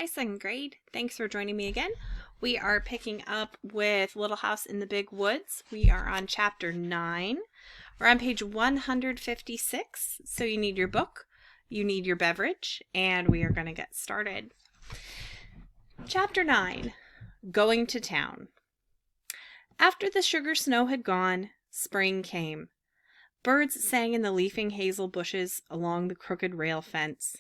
second grade. Thanks for joining me again. We are picking up with Little House in the Big Woods. We are on chapter 9. We're on page 156. So you need your book, you need your beverage, and we are going to get started. Chapter 9, Going to Town. After the sugar snow had gone, spring came. Birds sang in the leafing hazel bushes along the crooked rail fence.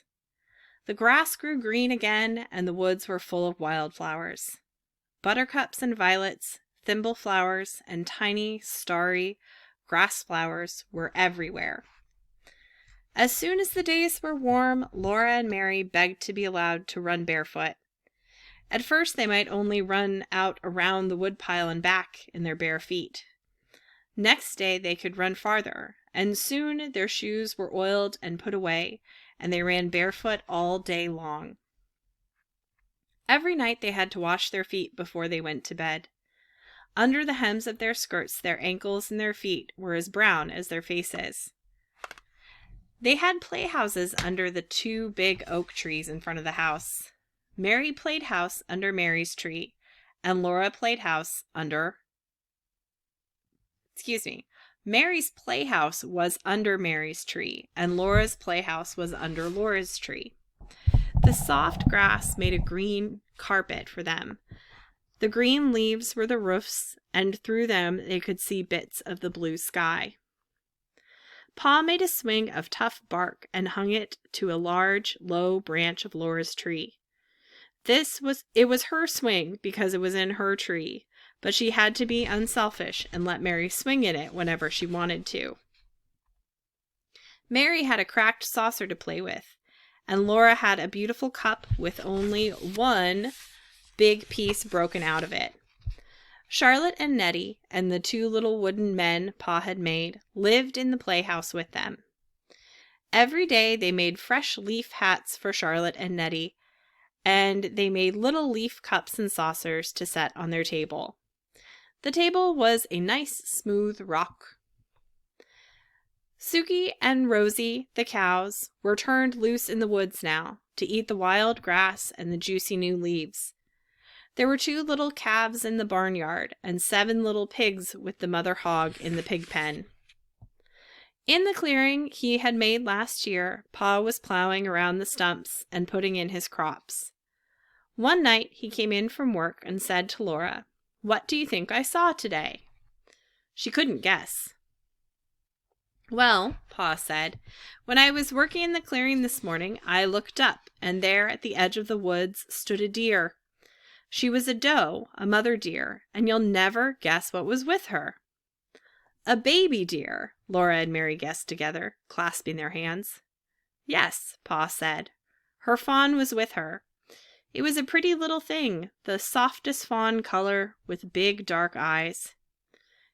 The grass grew green again, and the woods were full of wildflowers. Buttercups and violets, thimble flowers, and tiny, starry grass flowers were everywhere. As soon as the days were warm, Laura and Mary begged to be allowed to run barefoot. At first they might only run out around the woodpile and back in their bare feet. Next day they could run farther, and soon their shoes were oiled and put away, and they ran barefoot all day long. Every night they had to wash their feet before they went to bed. Under the hems of their skirts, their ankles and their feet were as brown as their faces. They had playhouses under the 2 big oak trees in front of the house. Mary played house under Mary's tree, and Laura played house under... Mary's playhouse was under Mary's tree, and Laura's playhouse was under Laura's tree. The soft grass made a green carpet for them. The green leaves were the roofs, and through them they could see bits of the blue sky. Pa made a swing of tough bark and hung it to a large, low branch of Laura's tree. It was her swing because it was in her tree, but she had to be unselfish and let Mary swing in it whenever she wanted to. Mary had a cracked saucer to play with, and Laura had a beautiful cup with only one big piece broken out of it. Charlotte and Nettie and the 2 little wooden men Pa had made lived in the playhouse with them. Every day they made fresh leaf hats for Charlotte and Nettie, and they made little leaf cups and saucers to set on their table. The table was a nice, smooth rock. Suki and Rosie, the cows, were turned loose in the woods now to eat the wild grass and the juicy new leaves. There were 2 little calves in the barnyard and 7 little pigs with the mother hog in the pig pen. In the clearing he had made last year, Pa was plowing around the stumps and putting in his crops. One night he came in from work and said to Laura, "What do you think I saw today?" She couldn't guess. "Well," Pa said, "when I was working in the clearing this morning, I looked up, and there at the edge of the woods stood a deer. She was a doe, a mother deer, and you'll never guess what was with her." "A baby deer," Laura and Mary guessed together, clasping their hands. "Yes," Pa said. "Her fawn was with her. It was a pretty little thing, the softest fawn color, with big dark eyes.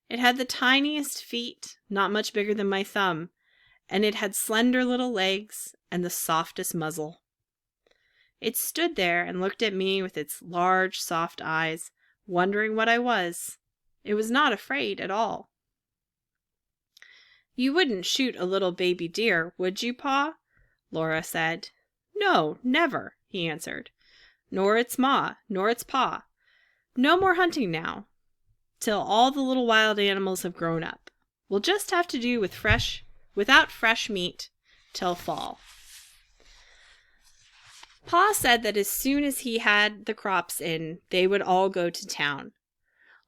It had the tiniest feet, not much bigger than my thumb, and it had slender little legs and the softest muzzle. It stood there and looked at me with its large, soft eyes, wondering what I was. It was not afraid at all." "You wouldn't shoot a little baby deer, would you, Pa?" Laura said. "No, never," he answered. "Nor its ma, nor its pa. No more hunting now, till all the little wild animals have grown up. We'll just have to do without fresh meat till fall." Pa said that as soon as he had the crops in, they would all go to town.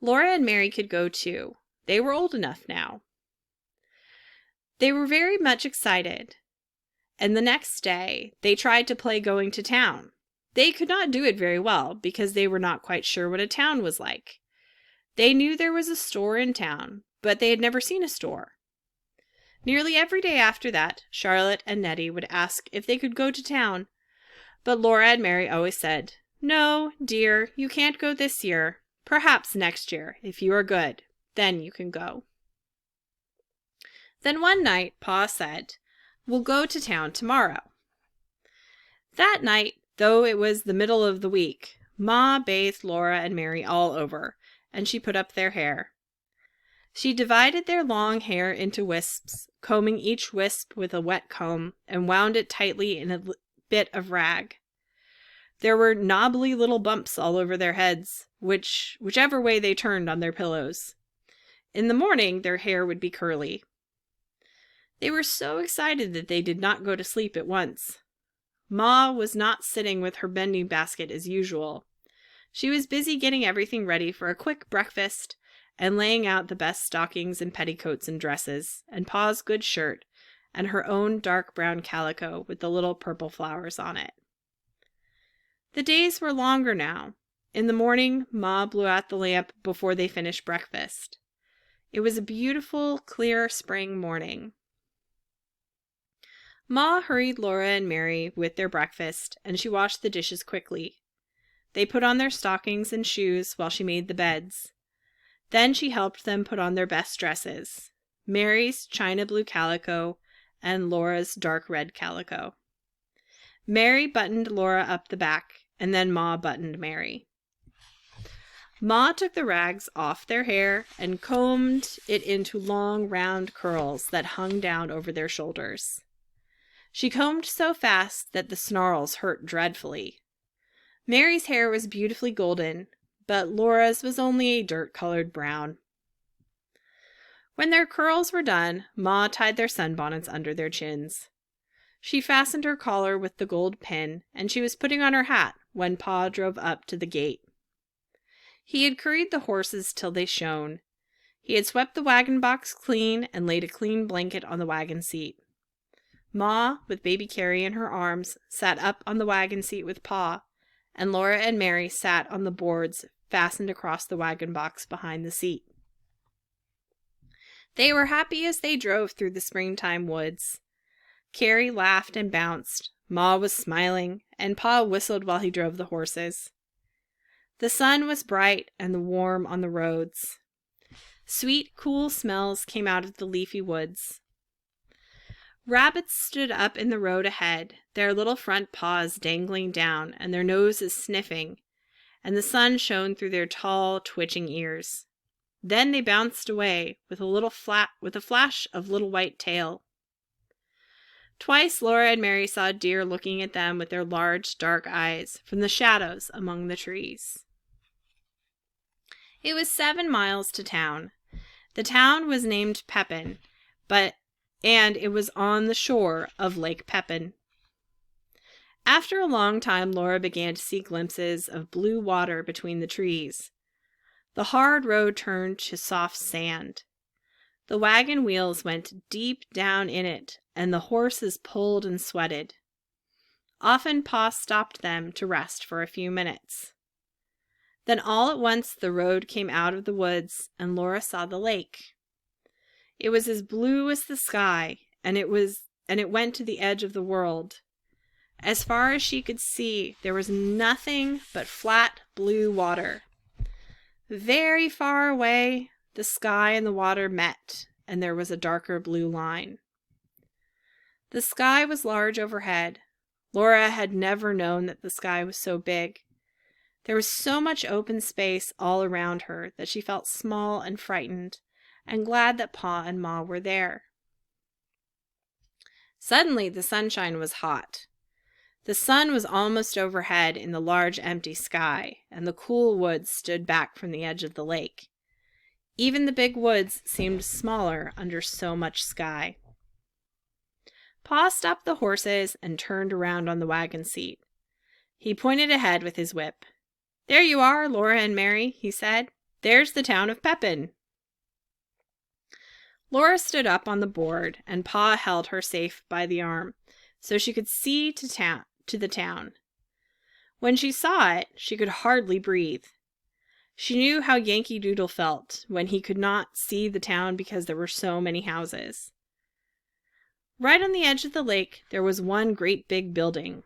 Laura and Mary could go too. They were old enough now. They were very much excited, and the next day they tried to play going to town. They could not do it very well because they were not quite sure what a town was like. They knew there was a store in town, but they had never seen a store. Nearly every day after that, Charlotte and Nettie would ask if they could go to town, but Laura and Mary always said, "No, dear, you can't go this year. Perhaps next year, if you are good, then you can go." Then one night, Pa said, "We'll go to town tomorrow." That night, though it was the middle of the week, Ma bathed Laura and Mary all over, and she put up their hair. She divided their long hair into wisps, combing each wisp with a wet comb, and wound it tightly in a bit of rag. There were knobbly little bumps all over their heads, whichever way they turned on their pillows. In the morning, their hair would be curly. They were so excited that they did not go to sleep at once. Ma was not sitting with her mending basket as usual. She was busy getting everything ready for a quick breakfast and laying out the best stockings and petticoats and dresses, and Pa's good shirt, and her own dark brown calico with the little purple flowers on it. The days were longer now. In the morning, Ma blew out the lamp before they finished breakfast. It was a beautiful, clear spring morning. Ma hurried Laura and Mary with their breakfast, and she washed the dishes quickly. They put on their stockings and shoes while she made the beds. Then she helped them put on their best dresses, Mary's china blue calico and Laura's dark red calico. Mary buttoned Laura up the back, and then Ma buttoned Mary. Ma took the rags off their hair and combed it into long, round curls that hung down over their shoulders. She combed so fast that the snarls hurt dreadfully. Mary's hair was beautifully golden, but Laura's was only a dirt-colored brown. When their curls were done, Ma tied their sunbonnets under their chins. She fastened her collar with the gold pin, and she was putting on her hat when Pa drove up to the gate. He had curried the horses till they shone. He had swept the wagon box clean and laid a clean blanket on the wagon seat. Ma, with baby Carrie in her arms, sat up on the wagon seat with Pa, and Laura and Mary sat on the boards fastened across the wagon box behind the seat. They were happy as they drove through the springtime woods. Carrie laughed and bounced, Ma was smiling, and Pa whistled while he drove the horses. The sun was bright and warm on the roads. Sweet, cool smells came out of the leafy woods. Rabbits stood up in the road ahead, their little front paws dangling down and their noses sniffing, and the sun shone through their tall, twitching ears. Then they bounced away with a flash of little white tail. Twice Laura and Mary saw deer looking at them with their large, dark eyes from the shadows among the trees. It was 7 miles to town. The town was named Pepin, and it was on the shore of Lake Pepin. After a long time, Laura began to see glimpses of blue water between the trees. The hard road turned to soft sand. The wagon wheels went deep down in it, and the horses pulled and sweated. Often Pa stopped them to rest for a few minutes. Then all at once the road came out of the woods, and Laura saw the lake. It was as blue as the sky, and it went to the edge of the world. As far as she could see, there was nothing but flat blue water. Very far away, the sky and the water met, and there was a darker blue line. The sky was large overhead. Laura had never known that the sky was so big. There was so much open space all around her that she felt small and frightened, and glad that Pa and Ma were there. Suddenly the sunshine was hot. The sun was almost overhead in the large empty sky, and the cool woods stood back from the edge of the lake. Even the big woods seemed smaller under so much sky. Pa stopped the horses and turned around on the wagon seat. He pointed ahead with his whip. "There you are, Laura and Mary," he said. "There's the town of Pepin." Laura stood up on the board, and Pa held her safe by the arm, so she could see to the town. When she saw it, she could hardly breathe. She knew how Yankee Doodle felt when he could not see the town because there were so many houses. Right on the edge of the lake, there was one great big building.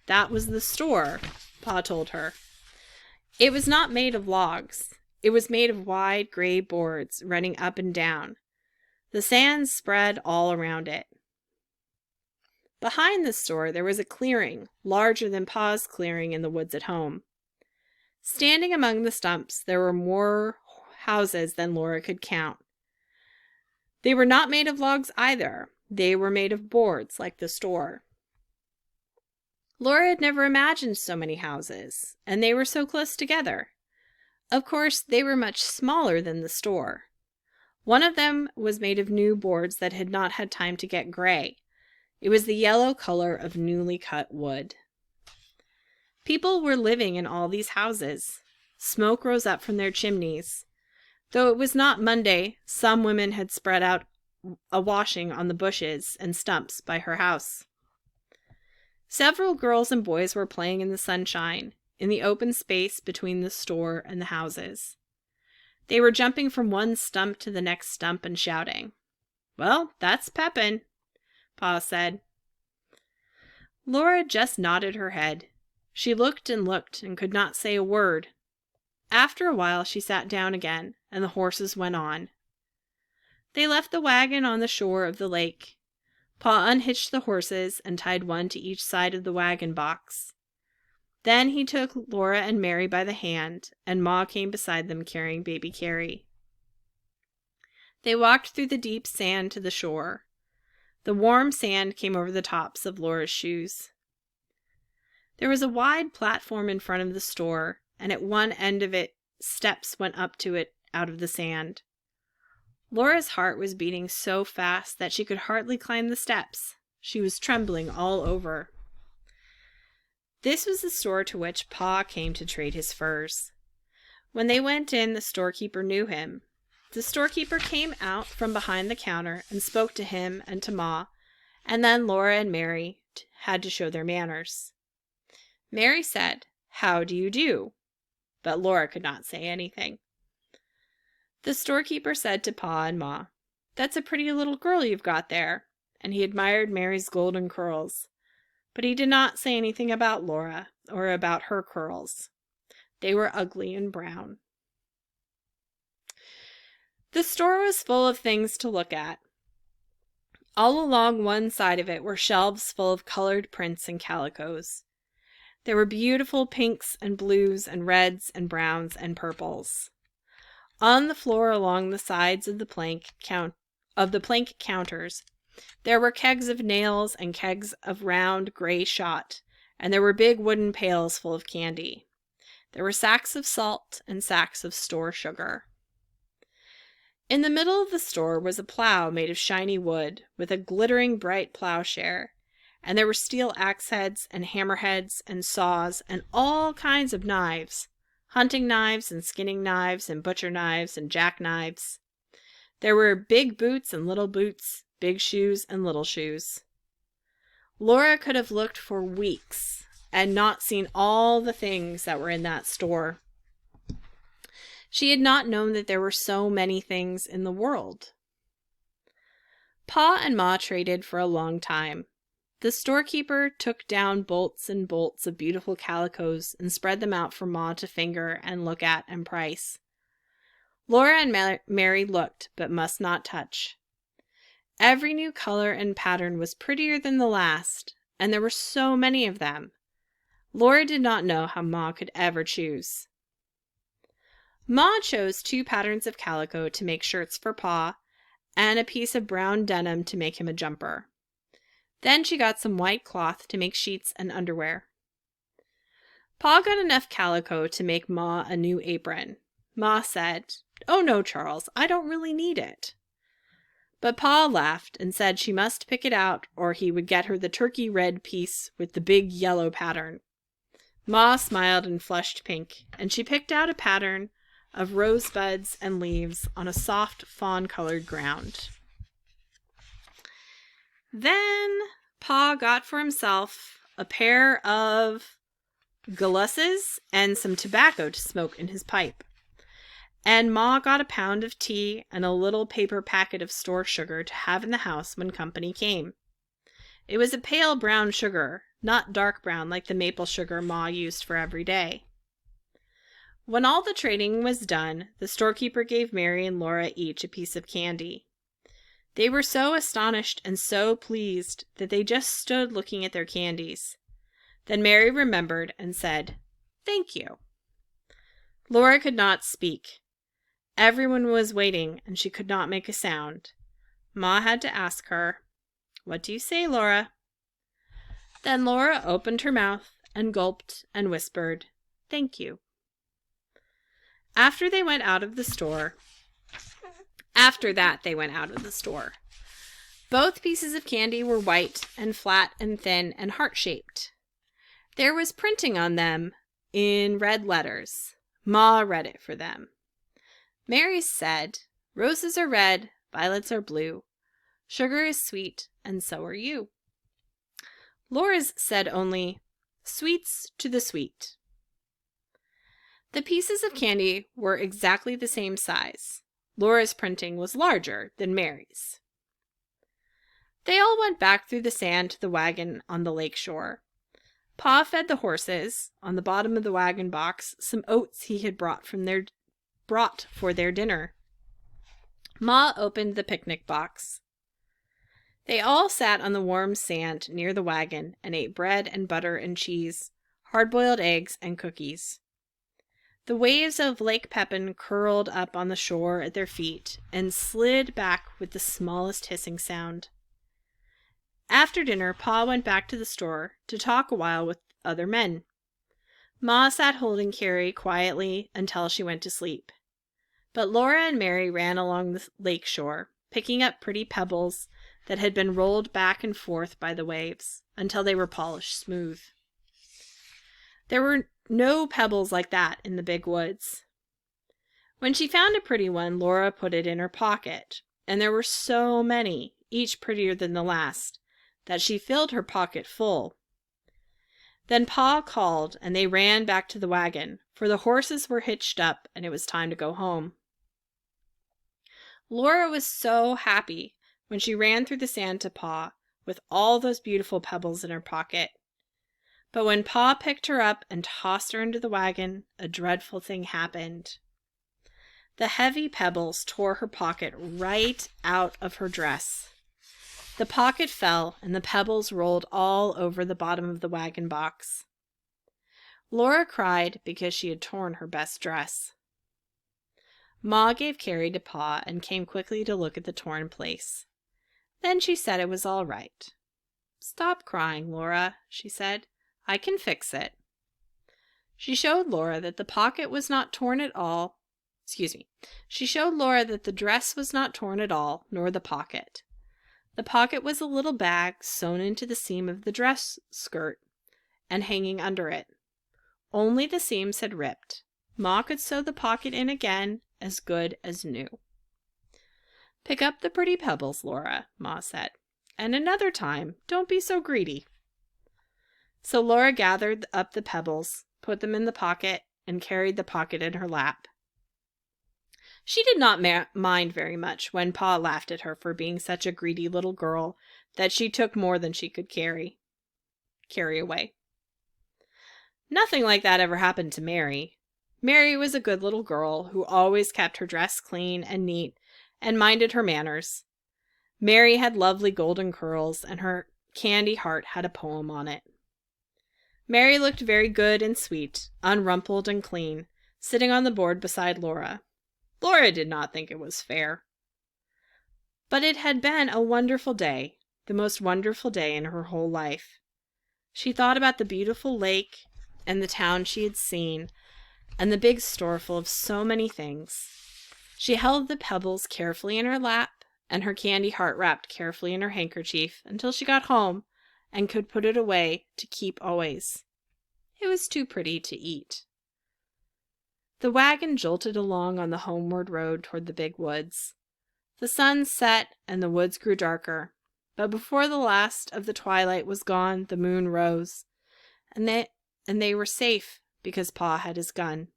That was the store, Pa told her. It was not made of logs. It was made of wide gray boards running up and down. The sand spread all around it. Behind the store, there was a clearing, larger than Pa's clearing in the woods at home. Standing among the stumps, there were more houses than Laura could count. They were not made of logs either. They were made of boards, like the store. Laura had never imagined so many houses, and they were so close together. Of course, they were much smaller than the store. One of them was made of new boards that had not had time to get gray. It was the yellow color of newly cut wood. People were living in all these houses. Smoke rose up from their chimneys. Though it was not Monday, some women had spread out a washing on the bushes and stumps by her house. Several girls and boys were playing in the sunshine, in the open space between the store and the houses. They were jumping from one stump to the next stump and shouting. "Well, that's Pepin," Pa said. Laura just nodded her head. She looked and could not say a word. After a while she sat down again, and the horses went on. They left the wagon on the shore of the lake. Pa unhitched the horses and tied one to each side of the wagon box. Then he took Laura and Mary by the hand, and Ma came beside them carrying baby Carrie. They walked through the deep sand to the shore. The warm sand came over the tops of Laura's shoes. There was a wide platform in front of the store, and at one end of it steps went up to it out of the sand. Laura's heart was beating so fast that she could hardly climb the steps. She was trembling all over. This was the store to which Pa came to trade his furs. When they went in, the storekeeper knew him. The storekeeper came out from behind the counter and spoke to him and to Ma, and then Laura and Mary had to show their manners. Mary said, "How do you do?" But Laura could not say anything. The storekeeper said to Pa and Ma, "That's a pretty little girl you've got there," and he admired Mary's golden curls. But he did not say anything about Laura or about her curls. They were ugly and brown. The store was full of things to look at. All along one side of it were shelves full of colored prints and calicos. There were beautiful pinks and blues and reds and browns and purples. On the floor along the sides of the plank counters, there were kegs of nails and kegs of round gray shot, and there were big wooden pails full of candy. There were sacks of salt and sacks of store sugar. In the middle of the store was a plow made of shiny wood, with a glittering bright plowshare, and there were steel axe heads and hammer heads and saws and all kinds of knives, hunting knives and skinning knives and butcher knives and jackknives. There were big boots and little boots, big shoes and little shoes. Laura could have looked for weeks and not seen all the things that were in that store. She had not known that there were so many things in the world. Pa and Ma traded for a long time. The storekeeper took down bolts and bolts of beautiful calicos and spread them out for Ma to finger and look at and price. Laura and Mary looked, but must not touch. Every new color and pattern was prettier than the last, and there were so many of them. Laura did not know how Ma could ever choose. Ma chose 2 patterns of calico to make shirts for Pa, and a piece of brown denim to make him a jumper. Then she got some white cloth to make sheets and underwear. Pa got enough calico to make Ma a new apron. Ma said, "Oh no, Charles, I don't really need it." But Pa laughed and said she must pick it out or he would get her the turkey red piece with the big yellow pattern. Ma smiled and flushed pink, and she picked out a pattern of rosebuds and leaves on a soft fawn-colored ground. Then Pa got for himself a pair of galosses and some tobacco to smoke in his pipe. And Ma got a pound of tea and a little paper packet of store sugar to have in the house when company came. It was a pale brown sugar, not dark brown like the maple sugar Ma used for every day. When all the trading was done, the storekeeper gave Mary and Laura each a piece of candy. They were so astonished and so pleased that they just stood looking at their candies. Then Mary remembered and said, "Thank you." Laura could not speak. Everyone was waiting, and she could not make a sound. Ma had to ask her, "What do you say, Laura?" Then Laura opened her mouth and gulped and whispered, "Thank you." After that, they went out of the store. Both pieces of candy were white and flat and thin and heart-shaped. There was printing on them in red letters. Ma read it for them. Mary's said, "Roses are red, violets are blue. Sugar is sweet, and so are you." Laura's said only, "Sweets to the sweet." The pieces of candy were exactly the same size. Laura's printing was larger than Mary's. They all went back through the sand to the wagon on the lake shore. Pa fed the horses, on the bottom of the wagon box, some oats he had brought for their dinner. Ma opened the picnic box. They all sat on the warm sand near the wagon and ate bread and butter and cheese, hard-boiled eggs and cookies. The waves of Lake Pepin curled up on the shore at their feet and slid back with the smallest hissing sound. After dinner, Pa went back to the store to talk a while with other men. Ma sat holding Carrie quietly until she went to sleep. But Laura and Mary ran along the lake shore, picking up pretty pebbles that had been rolled back and forth by the waves until they were polished smooth. There were no pebbles like that in the big woods. When she found a pretty one, Laura put it in her pocket, and there were so many, each prettier than the last, that she filled her pocket full. Then Pa called, and they ran back to the wagon, for the horses were hitched up, and it was time to go home. Laura was so happy when she ran through the sand to Pa with all those beautiful pebbles in her pocket. But when Pa picked her up and tossed her into the wagon, a dreadful thing happened. The heavy pebbles tore her pocket right out of her dress. The pocket fell, and the pebbles rolled all over the bottom of the wagon box. Laura cried because she had torn her best dress. Ma gave Carrie to Pa and came quickly to look at the torn place. Then she said it was all right. "Stop crying, Laura," she said. "I can fix it." She showed Laura that the pocket was not torn at all. She showed Laura that the dress was not torn at all, nor the pocket. The pocket was a little bag sewn into the seam of the dress skirt and hanging under it. Only the seams had ripped. Ma could sew the pocket in again, as good as new. "Pick up the pretty pebbles, Laura," Ma said. "And another time, don't be so greedy." So Laura gathered up the pebbles, put them in the pocket, and carried the pocket in her lap. She did not mind very much when Pa laughed at her for being such a greedy little girl that she took more than she could carry away. Nothing like that ever happened to Mary. Mary was a good little girl who always kept her dress clean and neat and minded her manners. Mary had lovely golden curls, and her candy heart had a poem on it. Mary looked very good and sweet, unrumpled and clean, sitting on the board beside Laura. Laura did not think it was fair. But it had been a wonderful day, the most wonderful day in her whole life. She thought about the beautiful lake and the town she had seen, and the big store full of so many things. She held the pebbles carefully in her lap, and her candy heart wrapped carefully in her handkerchief until she got home and could put it away to keep always. It was too pretty to eat. The wagon jolted along on the homeward road toward the big woods. The sun set and the woods grew darker, but before the last of the twilight was gone, the moon rose, and they were safe because Pa had his gun.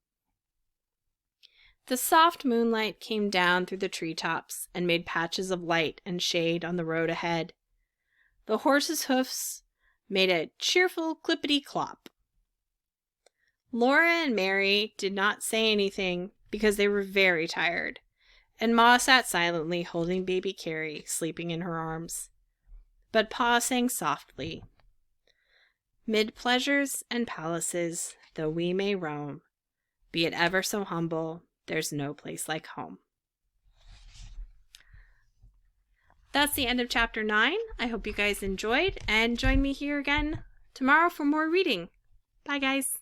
The soft moonlight came down through the treetops and made patches of light and shade on the road ahead. The horses' hoofs made a cheerful clippity-clop. Laura and Mary did not say anything because they were very tired, and Ma sat silently holding baby Carrie sleeping in her arms. But Pa sang softly, "Mid pleasures and palaces, though we may roam, be it ever so humble, there's no place like home." That's the end of chapter 9. I hope you guys enjoyed, and join me here again tomorrow for more reading. Bye, guys.